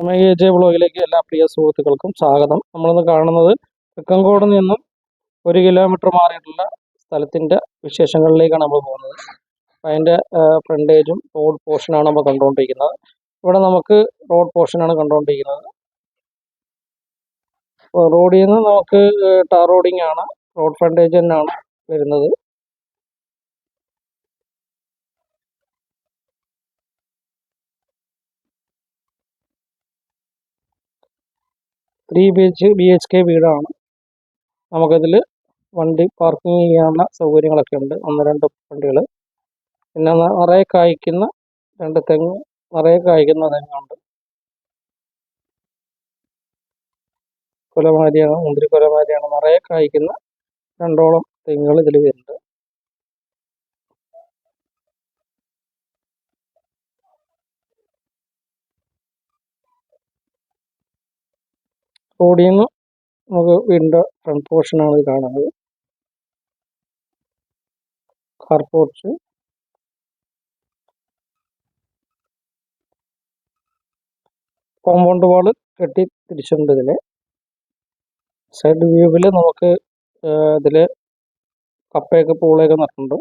Omega ബ്ലോഗിലേക്ക് എല്ലാ പ്രിയ സുഹൃത്തുക്കൾക്കും സ്വാഗതം. നമ്മളിന്ന് കാണുന്നത് തെക്കങ്കോട് നിന്നും 1 കിലോമീറ്റർ മാറിയിട്ടുള്ള സ്ഥലത്തിൻ്റെ വിശേഷങ്ങളിലേക്കാണ് നമ്മൾ പോകുന്നത്. അതിൻ്റെ ഫ്രണ്ടേജും റോഡ് പോർഷനാണ് നമ്മൾ കണ്ടുകൊണ്ടിരിക്കുന്നത്. ഇവിടെ നമുക്ക് റോഡ് പോർഷനാണ് കണ്ടുകൊണ്ടിരിക്കുന്നത്. റോഡിൽ നിന്ന് നമുക്ക് ടാർ റോഡിങ് ആണ്, റോഡ് ഫ്രണ്ടേജ് തന്നെയാണ് വരുന്നത്. BHK വീടാണ്. നമുക്കതിൽ വണ്ടി പാർക്കിംഗ് ചെയ്യാനുള്ള സൗകര്യങ്ങളൊക്കെ ഉണ്ട്. 1-2 വണ്ടികൾ, പിന്നെ നിറയെ കായ്ക്കുന്ന 2 തെങ്ങ്, നിറയെ കായ്ക്കുന്ന തെങ്ങുണ്ട്. കുലമാരിയാണ്, മുന്തിരി കുലമാരിയാണ്. നിറയെ കായ്ക്കുന്ന 2ഓളം തെങ്ങുകൾ ഇതിൽ വരുന്നുണ്ട്. റോഡിൽ നിന്ന് നമുക്ക് വീടിൻ്റെ ഫ്രണ്ട് പോർഷനാണ് ഇത് കാണുന്നത്. കാർ പോർച്ച്, കോമ്പൗണ്ട് വാള് കെട്ടി തിരിച്ചിട്ടുണ്ട്. ഇതിൽ സൈഡ് വ്യൂവിൽ നമുക്ക് ഇതിൽ കപ്പയൊക്കെ പൂളയൊക്കെ നട്ടിട്ടുണ്ട്.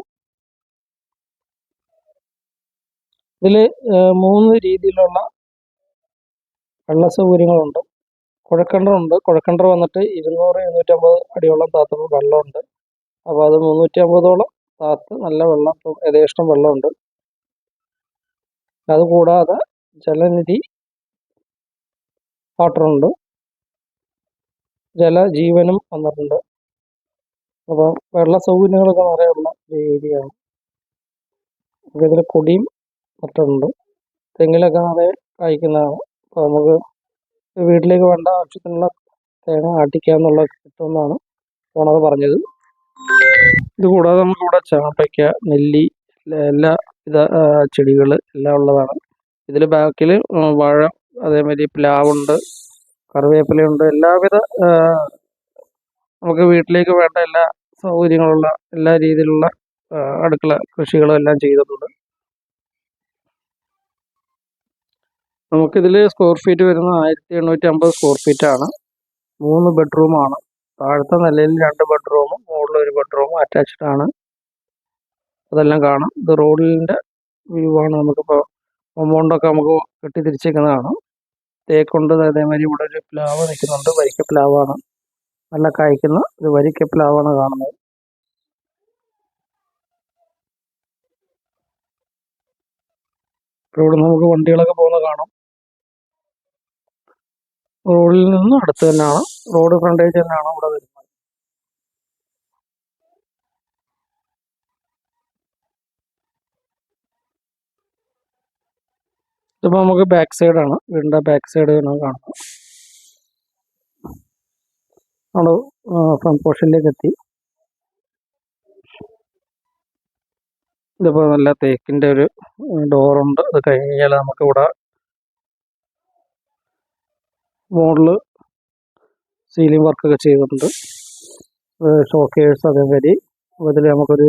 ഇതിൽ 3 രീതിയിലുള്ള വെള്ള സൗകര്യങ്ങളുണ്ട്. കുഴൽക്കിണറുണ്ട്. കുഴൽക്കിണർ വന്നിട്ട് 200-250 അടിയോളം താത്തുമ്പോൾ വെള്ളമുണ്ട്. അപ്പോൾ അത് 350ഓളം താത്ത് നല്ല വെള്ളം, യഥേഷ്ടം വെള്ളമുണ്ട്. അതുകൂടാതെ ജലനിധി വാട്ടറുണ്ട്, ജലജീവനും വന്നിട്ടുണ്ട്. അപ്പോൾ വെള്ള സൗകര്യങ്ങളൊക്കെ നിറയുള്ള ഒരു ഏരിയയാണ്. ഇതിൽ കൊടിയും മറ്റുണ്ട്. തെങ്ങിലൊക്കെ നിറയെ കായ്ക്കുന്നതാണ്. അപ്പോൾ നമുക്ക് വീട്ടിലേക്ക് വേണ്ട ആവശ്യത്തിനുള്ള തേങ്ങ ആട്ടിക്കാന്നുള്ള കിട്ടുമെന്നാണ് ഓണർ പറഞ്ഞത്. ഇതുകൂടാതെ നമുക്കിവിടെ ചാമ്പയ്ക്ക, നെല്ലി, എല്ലാ ചെടികൾ എല്ലാം ഉള്ളതാണ്. ഇതിൽ ബാക്കിൽ വാഴ, അതേമാതിരി പ്ലാവുണ്ട്, കറിവേപ്പിലയുണ്ട്. എല്ലാവിധ നമുക്ക് വീട്ടിലേക്ക് വേണ്ട എല്ലാ സൗകര്യങ്ങളുള്ള എല്ലാ രീതിയിലുള്ള അടുക്കള കൃഷികളും എല്ലാം ചെയ്തിട്ടുണ്ട്. നമുക്കിതിൽ സ്ക്വയർ ഫീറ്റ് വരുന്നത് 1850 സ്ക്വയർ ഫീറ്റാണ്. 3 ബെഡ്റൂമാണ്. താഴത്തെ നിലയിൽ 2 ബെഡ്റൂമും മുകളിൽ 1 ബെഡ്റൂമും അറ്റാച്ച്ഡ് ആണ്. അതെല്ലാം കാണാം. ഇത് റോഡിൻ്റെ വ്യൂ ആണ്. നമുക്കിപ്പോൾ കോമ്പൗണ്ടൊക്കെ നമുക്ക് കെട്ടി തിരിച്ചേക്കുന്നതാണ്. തേക്കുണ്ട്. അതേമാതിരി ഇവിടെ ഒരു പ്ലാവ് നിൽക്കുന്നുണ്ട്. വരിക്ക പ്ലാവാണ്, നല്ല കായ്ക്കുന്ന ഒരു വരിക്ക പ്ലാവാണ് കാണുന്നത്. ഇവിടെ നമുക്ക് വണ്ടികളൊക്കെ പോകുന്നത് കാണാം. റോഡിൽ നിന്ന് അടുത്ത് തന്നെയാണ്, റോഡ് ഫ്രണ്ടേജ് തന്നെയാണ് ഇവിടെ വരുന്നത്. ഇതിപ്പോൾ നമുക്ക് ബാക്ക് സൈഡാണ്, വീടിൻ്റെ ബാക്ക് സൈഡ് ആണ് കാണുന്നത്. നമ്മൾ ഫ്രണ്ട് പോർഷനിലേക്ക് എത്തി. ഇതിപ്പോൾ നല്ല തേക്കിൻ്റെ ഒരു ഡോറുണ്ട്. അത് കഴിഞ്ഞ് കഴിഞ്ഞാൽ നമുക്കിവിടെ മോഡൽ സീലിംഗ് വർക്കൊക്കെ ചെയ്തിട്ടുണ്ട്. ഷോക്കേഴ്സ്, അതേമാതിരി ഇതിൽ നമുക്കൊരു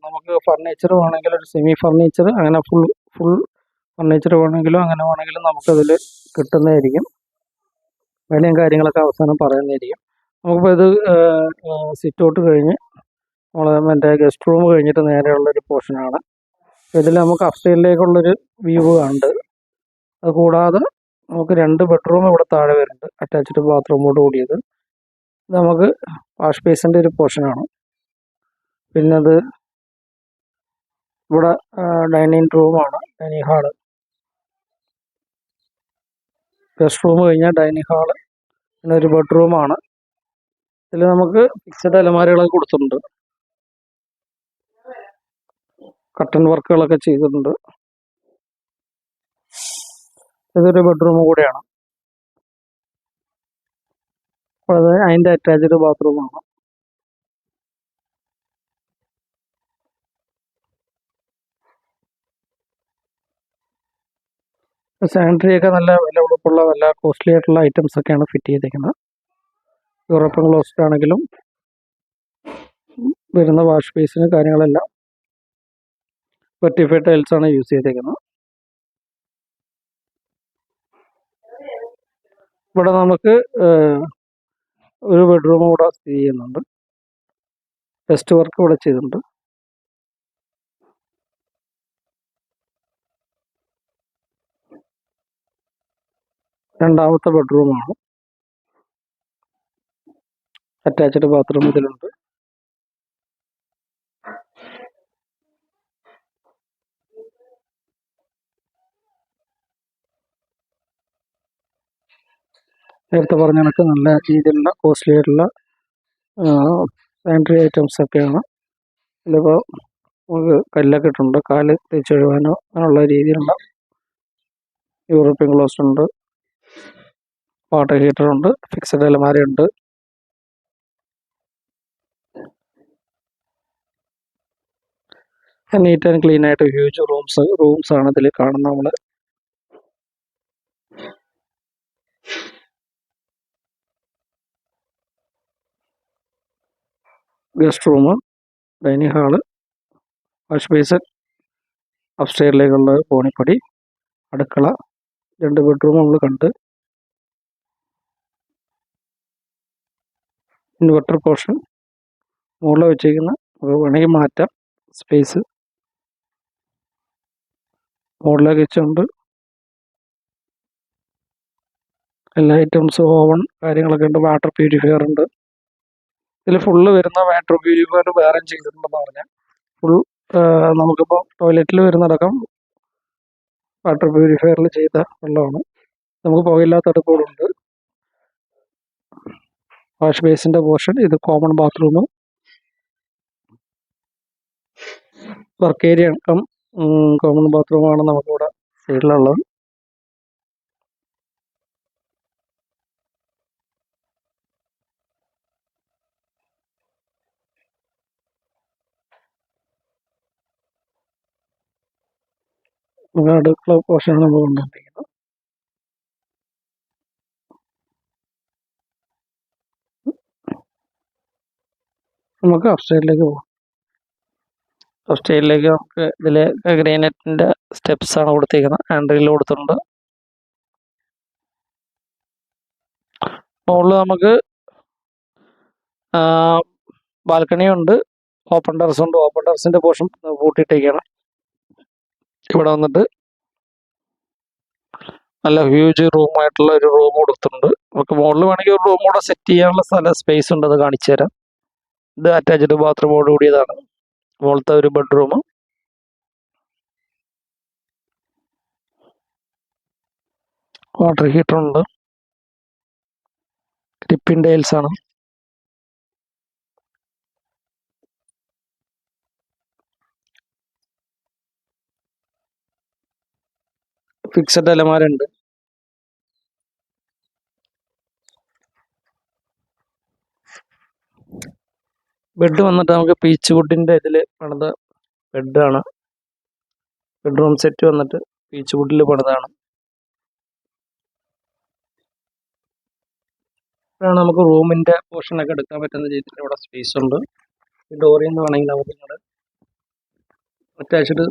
നമുക്ക് ഫർണിച്ചർ വേണമെങ്കിൽ ഒരു സെമി ഫർണിച്ചർ, അങ്ങനെ ഫുൾ ഫർണിച്ചർ വേണമെങ്കിലും അങ്ങനെ വേണമെങ്കിലും നമുക്കതിൽ കിട്ടുന്നതായിരിക്കും. വിലയും കാര്യങ്ങളൊക്കെ അവസാനം പറയുന്നതായിരിക്കും. നമുക്കിപ്പോൾ ഇത് സിറ്റ് ഔട്ട് കഴിഞ്ഞ് നമ്മൾ മറ്റേ ഗസ്റ്റ് റൂം കഴിഞ്ഞിട്ട് നേരെയുള്ളൊരു പോർഷനാണ്. ഇതിൽ നമുക്ക് അപ്സ്റ്റൈറിലേക്കുള്ളൊരു വ്യൂ ഉണ്ട്. അത് കൂടാതെ നമുക്ക് 2 ബെഡ്റൂം ഇവിടെ താഴെ വരുന്നുണ്ട്, അറ്റാച്ച്ഡ് ബാത്റൂമോട് കൂടിയത്. ഇത് നമുക്ക് വാഷ് ബേസിൻ്റെ ഒരു പോർഷനാണ്. പിന്നെ അത് ഇവിടെ ഡൈനിങ് റൂമാണ്, ഡൈനിങ് ഹാള്. ഗസ്റ്റ് റൂം കഴിഞ്ഞാൽ ഡൈനിങ് ഹാള്, പിന്നെ ഒരു ബെഡ്റൂമാണ്. ഇതിൽ നമുക്ക് ഫിക്സഡ് അലമാരകളൊക്കെ കൊടുത്തിട്ടുണ്ട്. കട്ടൺ വർക്കുകളൊക്കെ ചെയ്തിട്ടുണ്ട്. ഇതൊരു ബെഡ്റൂം കൂടെയാണ്. അത് അതിൻ്റെ അറ്റാച്ച്ഡ് ബാത്റൂമാണ്. സാനിറ്ററി ഒക്കെ നല്ല വില ഉറപ്പുള്ള നല്ല കോസ്റ്റ്ലി ആയിട്ടുള്ള ഐറ്റംസ് ഒക്കെയാണ് ഫിറ്റ് ചെയ്തേക്കുന്നത്. യൂറോപ്യൻ ക്ലോസ്റ്റ് ആണെങ്കിലും വരുന്ന വാഷ് ബേസിന് കാര്യങ്ങളെല്ലാം വെർട്ടിഫൈഡ് ടൈൽസാണ് യൂസ് ചെയ്തേക്കുന്നത്. ഇവിടെ നമുക്ക് ഒരു ബെഡ്റൂം കൂടെ സ്ഥിതി ചെയ്യുന്നുണ്ട്. ടെസ്റ്റ് വർക്ക് ഇവിടെ ചെയ്തിട്ടുണ്ട്. രണ്ടാമത്തെ ബെഡ്റൂമാണ്. അറ്റാച്ച്ഡ് ബാത്റൂം ഇതിലുണ്ട്. നേരത്തെ പറഞ്ഞ കണക്ക് നല്ല രീതിയിലുള്ള കോസ്റ്റ്ലി ആയിട്ടുള്ള സാനിറ്ററി ഐറ്റംസ് ഒക്കെയാണ്. ഇതിലിപ്പോൾ നമുക്ക് കല്ലൊക്കെ ഇട്ടുണ്ട്. കാല് തേച്ച് കഴുകാനോ അങ്ങനെയുള്ള രീതിയിലുള്ള യൂറോപ്യൻ ക്ലോസ് ഉണ്ട്. വാട്ടർ ഹീറ്റർ ഉണ്ട്. ഫിക്സഡ് അലമാരയുണ്ട്. നീറ്റ് ആൻഡ് ക്ലീൻ ആയിട്ട് ഹ്യൂജ് റൂംസ് ആണ് ഇതിൽ കാണുന്നത്. നമ്മൾ guest room, dining hall, wash basin, അപ്സ്റ്റെയറിലേക്കുള്ള കോണിപ്പടി, അടുക്കള, 2 ബെഡ്റൂം നമ്മൾ കണ്ട്. ഇൻവെർട്ടർ പോർഷൻ മുകളിൽ വെച്ചിരിക്കുന്ന വേണമെങ്കിൽ മാറ്റാം സ്പേസ്. മുകളിലേക്ക് വെച്ചുകൊണ്ട് എല്ലാ ഐറ്റംസും ഓവൻ കാര്യങ്ങളൊക്കെ ഉണ്ട്. വാട്ടർ പ്യൂരിഫയർ ഉണ്ട്. ഇതിൽ ഫുള്ള് വരുന്ന വാട്ടർ പ്യൂരിഫയർ വേറെ ചെയ്തിട്ടുണ്ടെന്ന് പറഞ്ഞാൽ ഫുൾ നമുക്കിപ്പോൾ ടോയ്ലറ്റിൽ വരുന്നടക്കം വാട്ടർ പ്യൂരിഫയറിൽ ചെയ്ത വെള്ളമാണ്. നമുക്ക് പുകയില്ലാത്ത അടുപ്പുകളുണ്ട്. വാഷ് ബേസിൻ്റെ പോർഷൻ ഇത് കോമൺ ബാത്റൂം, വർക്ക് ഏരിയ അടക്കം കോമൺ ബാത്റൂമാണ് നമുക്കിവിടെ സൈഡിലുള്ളത്. അടുക്കള പോർഷനാണ് നമ്മൾ കൊണ്ടുവന്നിരിക്കുന്നത്. നമുക്ക് അപ്സ്റ്റെയറിലേക്ക് പോകാം. അപ്സ്റ്റെയറിലേക്ക് നമുക്ക് ഇതിൽ ഗ്രാനൈറ്റിൻ്റെ സ്റ്റെപ്സ് ആണ് കൊടുത്തിരിക്കുന്നത്. ഹാൻഡിൽ കൊടുത്തിട്ടുണ്ട്. മുകളിൽ നമുക്ക് ബാൽക്കണി ഉണ്ട്. ഓപ്പൺ ടെറസ് ഉണ്ട്. ഓപ്പൺ ടെറസിൻ്റെ പോർഷൻ പൂട്ടിയിട്ടേക്കാണ്. ഇവിടെ വന്നിട്ട് നല്ല ഹ്യൂജ് റൂമായിട്ടുള്ള ഒരു റൂം കൊടുത്തിട്ടുണ്ട്. നമുക്ക് മുകളിൽ വേണമെങ്കിൽ ഒരു റൂം കൂടെ സെറ്റ് ചെയ്യാനുള്ള സ്പേസ് ഉണ്ട്. അത് കാണിച്ചു തരാം. ഇത് അറ്റാച്ച്ഡ് ബാത്റൂമോട് കൂടിയതാണ്. മുകളിലത്തെ ഒരു ബെഡ്റൂം. വാട്ടർ ഹീറ്റർ ഉണ്ട്. ടിപ്പിൻ ടൈൽസ് ആണ്. ഫിക്സഡ് അലമാരുണ്ട്. ബെഡ് വന്നിട്ട് നമുക്ക് പീച്ച് വുഡിൻ്റെ ഇതിൽ പണിത ബെഡാണ്. ബെഡ്റൂം സെറ്റ് വന്നിട്ട് പീച്ച് വുഡിൽ പണിതാണ്. ഇതാണ് നമുക്ക് റൂമിൻ്റെ പോർഷനൊക്കെ എടുക്കാൻ പറ്റുന്ന രീതിയിൽ ഇവിടെ സ്പേസ് ഉണ്ട്. ഈ ഡോറിൽ നിന്ന് വേണമെങ്കിൽ നമുക്ക് ഇങ്ങോട്ട് അറ്റാച്ച്ഡ്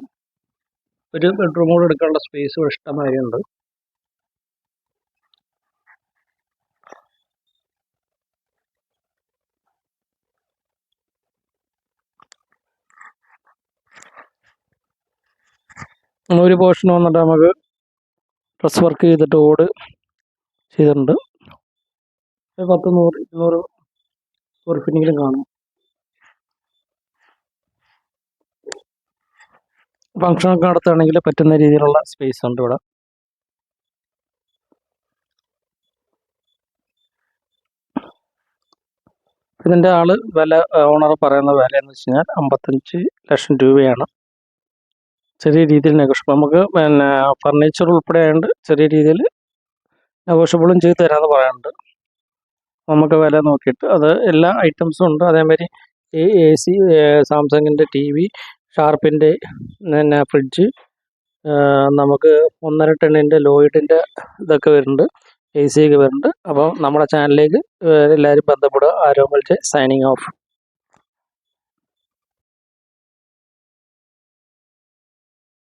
ഒരു ബെഡ്റൂം കൂടെ എടുക്കാനുള്ള സ്പേസ് ഇഷ്ടമായി ഉണ്ട്. ഒരു പോർഷൻ വന്നിട്ട് നമുക്ക് ഡ്രസ് വർക്ക് ചെയ്തിട്ട് ഓട് ചെയ്തിട്ടുണ്ട്. 10-100 സ്ക്വയർ ഫീറ്റെങ്കിലും കാണും. ഫംഗ്ഷനൊക്കെ നടത്തുകയാണെങ്കിൽ പറ്റുന്ന രീതിയിലുള്ള സ്പേസ് ഉണ്ട് ഇവിടെ. ഇതിൻ്റെ വില ഓണർ പറയുന്ന വില എന്ന് വെച്ച് കഴിഞ്ഞാൽ 55 ലക്ഷം രൂപയാണ്. ചെറിയ രീതിയിൽ നെഗോഷ്യബിൾ, നമുക്ക് പിന്നെ ഫർണിച്ചർ ഉൾപ്പെടെ ആയതുകൊണ്ട് ചെറിയ രീതിയിൽ നെഗോഷ്യബിളും ചെയ്ത് തരാമെന്ന് പറയുന്നുണ്ട്. നമുക്ക് വില നോക്കിയിട്ട് അത് എല്ലാ ഐറ്റംസും ഉണ്ട്. അതേമാതിരി AC, സാംസങ്ങിൻ്റെ TV, ഷാർപ്പിൻ്റെ പിന്നെ ഫ്രിഡ്ജ്, നമുക്ക് 1.5 ടണ്ണിൻ്റെ ലോയിഡിൻ്റെ ഇതൊക്കെ വരുന്നുണ്ട്. AC ഒക്കെ വരുന്നുണ്ട്. അപ്പോൾ നമ്മുടെ ചാനലിലേക്ക് എല്ലാവരും ബന്ധപ്പെടുക. ആരോമൽ ജെ സൈനിങ് ഓഫ്.